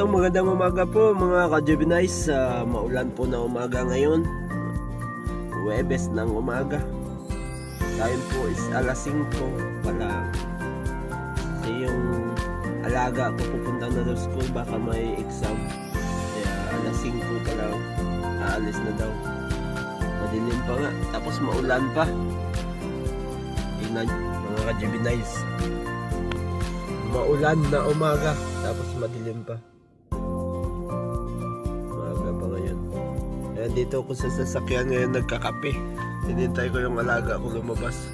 Magandang umaga po mga ka-Juvenice. Maulan po na umaga ngayon, Huwebes ng umaga. Tayo po is alas 5 pala. Kasi yung alaga ko pupunta na daw school, baka may exam. Kaya alas 5 pala aalis na daw. Madilim pa nga, tapos maulan pa. Tingnan mga ka-Juvenice, maulan na umaga tapos madilim pa. Dito ako sa sasakyan ngayon nagkakape. Hinintay ko yung alaga ko lumabas.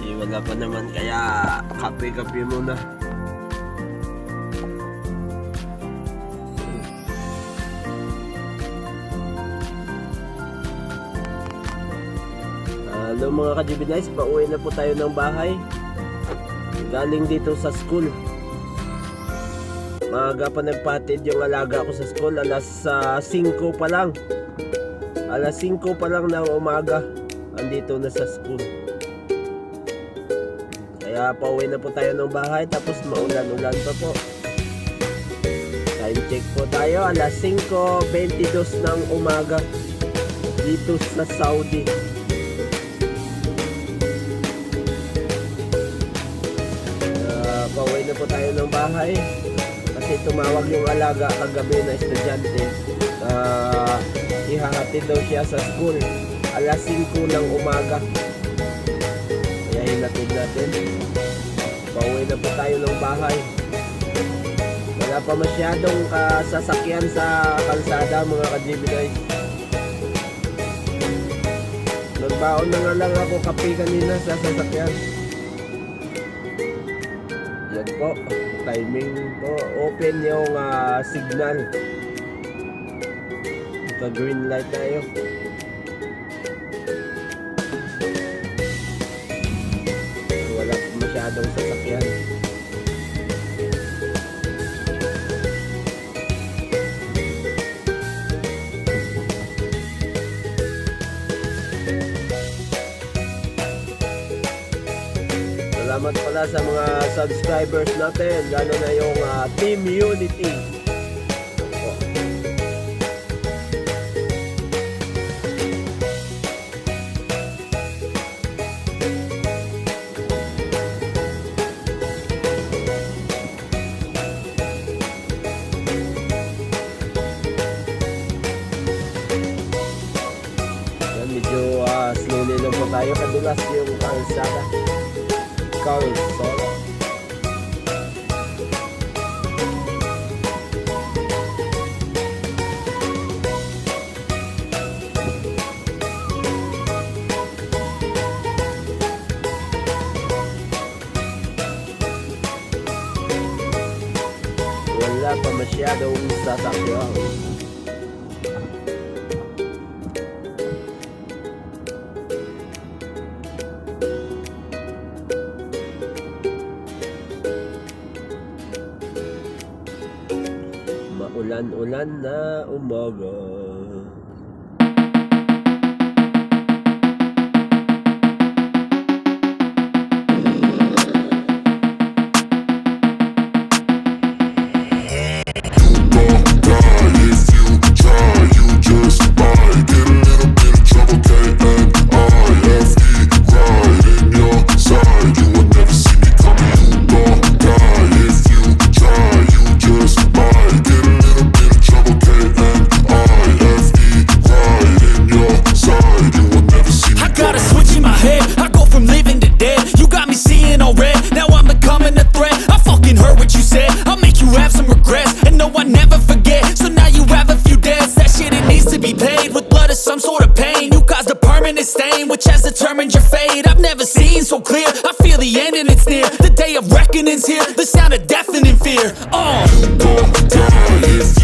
Wala pa naman, kaya kape-kape muna. Hello mga ka-Juvenice, pauwi na po tayo ng bahay. Galing dito sa school. Maaga pa nagpatid yung alaga ko sa school. Alas 5 pa lang. Alas 5 pa lang ng umaga andito na sa school. Kaya pauwi na po tayo ng bahay. Tapos maulan-ulan pa po. Time check po tayo. Alas 5:22 ng umaga dito sa Saudi. Pauwi na po tayo ng bahay. Kasi tumawag yung alaga kagabi na estudyante. Ihahatid daw siya sa school alas 5 ng umaga. Kaya hinatid natin. Pauwi na po tayo ng bahay. Wala pa masyadong sasakyan sa kalsada mga ka-Juvenice. Nagbaon na nga lang ako kape kanina sa sasakyan. Yan po, timing po, open yung signal. Naka-green light tayo. Wala pa masyadong sasakyan. Salamat pala sa mga subscribers natin, lalo na yung Team Unity. Yan, medyo slowly lang po tayo, kadulas yung kalsada. Wala pa masyadong sasakyan. Maulan-ulan na umaga. Some sort of pain, you caused a permanent stain, which has determined your fate. I've never seen so clear, I feel the end and it's near. The day of reckoning's here, the sound of deafening fear. You gon' die if